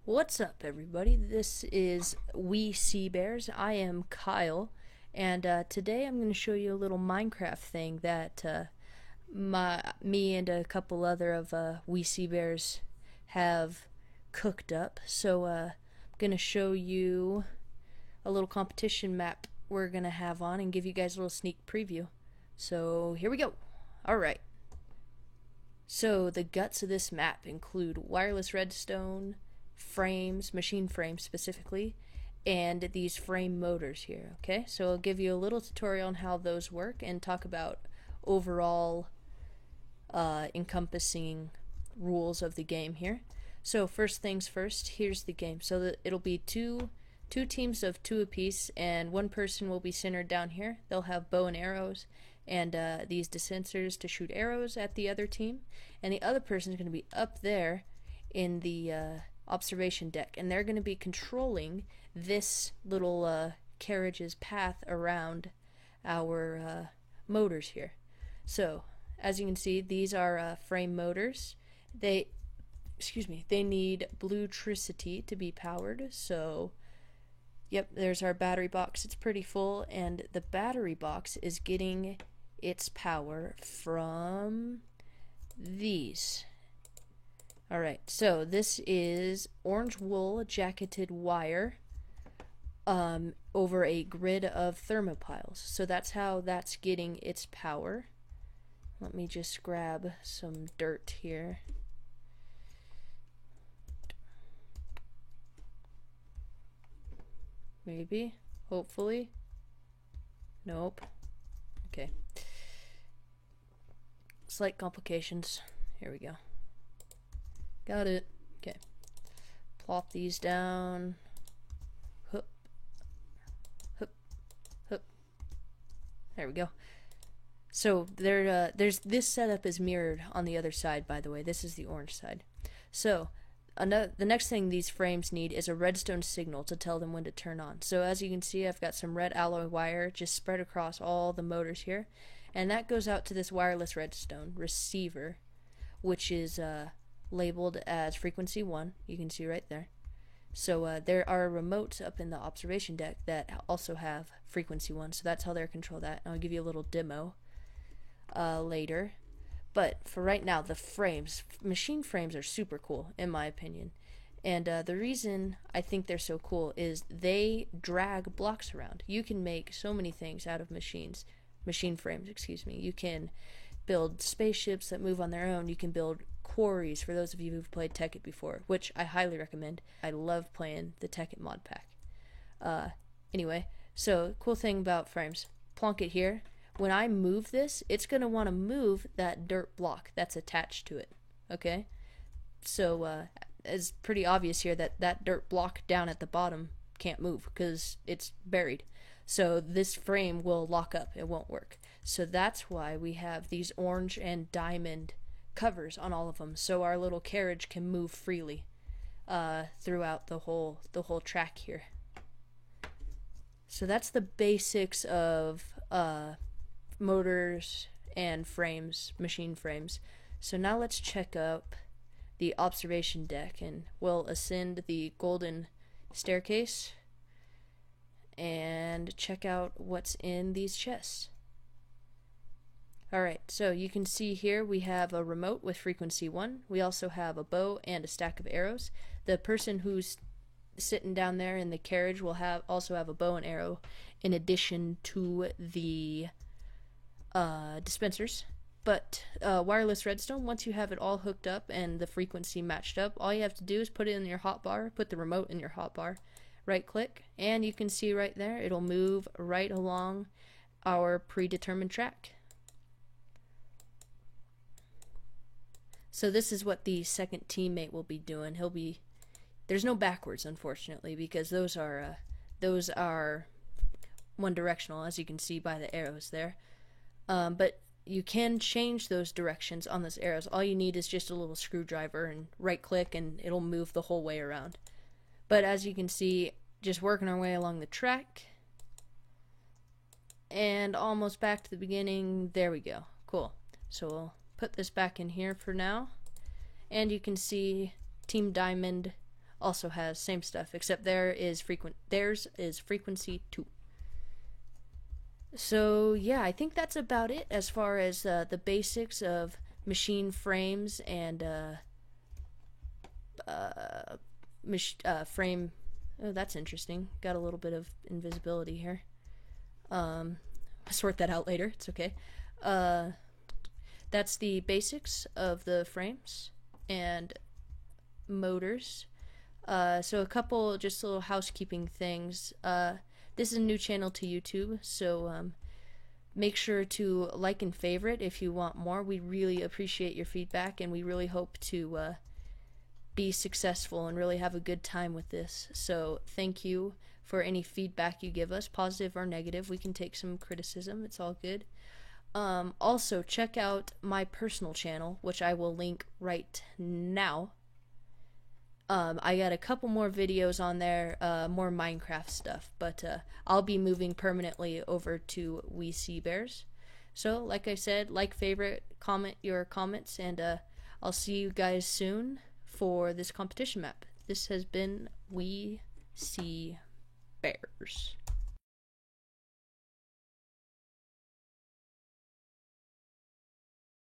What's up, everybody? This is We Sea Bears. I am Kyle, and today I'm going to show you a little Minecraft thing that me and a couple other of We Sea Bears have cooked up. So I'm going to show you a little competition map we're going to have on and give you guys a little sneak preview. So here we go. All right. So the guts of this map include wireless redstone, frames, machine frames specifically, and these frame motors here. Okay, so I'll give you a little tutorial on how those work and talk about overall encompassing rules of the game here. So first things first, here's the game. So it'll be two teams of two apiece, and one person will be centered down here. They'll have bow and arrows and these dispensers to shoot arrows at the other team, and the other person is going to be up there in the observation deck, and they're going to be controlling this little carriage's path around our motors here. So as you can see, these are frame motors. They need bluetricity to be powered. So yep, there's our battery box. It's pretty full, and the battery box is getting its power from these. Alright, so this is orange wool jacketed wire over a grid of thermopiles. So that's how that's getting its power. Let me just grab some dirt here. Maybe, hopefully. Nope. Okay. Slight complications. Here we go. Got it. Okay. Plop these down. Hup. Hup. Hup. There we go. So there's this setup is mirrored on the other side, by the way. This is the orange side. So the next thing these frames need is a redstone signal to tell them when to turn on. So as you can see, I've got some red alloy wire just spread across all the motors here, and that goes out to this wireless redstone receiver, which is labeled as frequency 1. You can see right there. So there are remotes up in the observation deck that also have frequency 1, so that's how they're control that. And I'll give you a little demo later. But for right now, the frames, machine frames, are super cool in my opinion. And the reason I think they're so cool is they drag blocks around. You can make so many things out of machine frames, excuse me. You can build spaceships that move on their own. You can build quarries, for those of you who've played Tekkit before, which I highly recommend. I love playing the Tekkit mod pack. Anyway, so cool thing about frames. Plonk it here. When I move this, it's going to want to move that dirt block that's attached to it. Okay? So it's pretty obvious here that that dirt block down at the bottom can't move because it's buried. So this frame will lock up. It won't work. So that's why we have these orange and diamond covers on all of them, so our little carriage can move freely throughout the whole track here. So that's the basics of motors and frames, machine frames. So now let's check up the observation deck, and we'll ascend the golden staircase and check out what's in these chests. Alright, so you can see here we have a remote with frequency 1. We also have a bow and a stack of arrows. The person who's sitting down there in the carriage will also have a bow and arrow in addition to the dispensers. But wireless redstone, once you have it all hooked up and the frequency matched up, all you have to do is put it in your hotbar, put the remote in your hotbar, right click, and you can see right there it'll move right along our predetermined track. So this is what the second teammate will be doing. There's no backwards, unfortunately, because those are one directional, as you can see by the arrows there. But you can change those directions on those arrows. All you need is just a little screwdriver and right click, and it'll move the whole way around. But as you can see, just working our way along the track, and almost back to the beginning. There we go. Cool. So we'll put this back in here for now, and you can see Team Diamond also has same stuff, except theirs is frequency 2. So yeah, I think that's about it as far as the basics of machine frames and frame. Oh, that's interesting. Got a little bit of invisibility here. I'll sort that out later. It's okay. That's the basics of the frames and motors. So a couple just little housekeeping things. This is a new channel to YouTube, so make sure to like and favorite if you want more. We really appreciate your feedback, and we really hope to be successful and really have a good time with this. So thank you for any feedback you give us, positive or negative. We can take some criticism. It's all good. Also, check out my personal channel, which I will link right now. I got a couple more videos on there, more Minecraft stuff, but I'll be moving permanently over to We See Bears. So, like I said, like, favorite, comment your comments, and I'll see you guys soon for this competition map. This has been We See Bears.